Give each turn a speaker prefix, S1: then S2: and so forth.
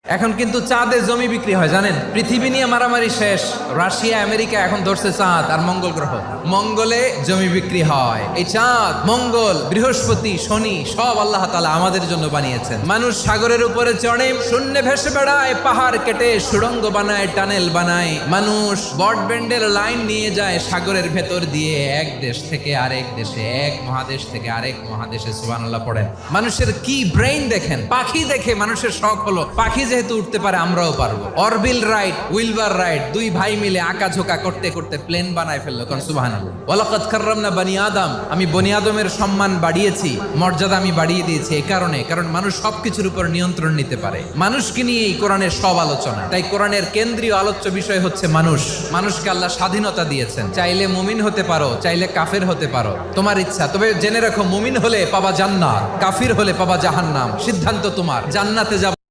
S1: এখন কিন্তু চাঁদে জমি বিক্রি হয় জানেন, পৃথিবী নিয়ে মারামারি শেষ। রাশিয়া আমেরিকা এখন ধরছে চাঁদ আর মঙ্গল গ্রহ। মঙ্গলে জমি বিক্রি হয়। এই চাঁদ, মঙ্গল, বৃহস্পতি, শনি সব আল্লাহ তাআলা আমাদের জন্য বানিয়েছেন। মানুষ সাগরের উপরে চড়ে, শূন্যে ভেসে বেড়ায়, পাহাড় কেটে সুড়ঙ্গ বানায়, টানেল বানায়। মানুষ ব্রডব্যান্ডের লাইন নিয়ে যায় সাগরের ভেতর দিয়ে, এক দেশ থেকে আরেক দেশে, এক মহাদেশ থেকে আরেক মহাদেশে। সুবহানাল্লাহ পড়েন। মানুষের কি ব্রেইন দেখেন। পাখি দেখে মানুষের শখ হলো পাখি যেহেতু উঠতে পারে আমরাও পারবো। অরবিল রাইট, উইলবার রাইট দুই ভাই মিলে আঁকাঝোঁকা করতে করতে প্লেন বানায় ফেললো। কারণ সুবহানাল্লাহ। ওয়ালাকাদ কাররামনা বানি আদম, আমি বনি আদমের সম্মান বাড়িয়েছি, মর্যাদা আমি বাড়িয়ে দিয়েছি। এই কারণে, কারণ মানুষ সবকিছুর উপর নিয়ন্ত্রণ নিতে পারে। মানুষকে নিয়ে এই কোরআনের সব আলোচনা। তাই কোরআনের কেন্দ্রীয় আলোচ্য বিষয় হচ্ছে মানুষ। মানুষকে আল্লাহ স্বাধীনতা দিয়েছেন। চাইলে মুমিন হতে পারো, চাইলে কাফের হতে পারো, তোমার ইচ্ছা। তবে জেনে রাখো, মুমিন হলে পাবা জান্নাত, কাফির হলে পাবা জাহান্নাম। সিদ্ধান্ত তোমার। জান্নাতে যাবে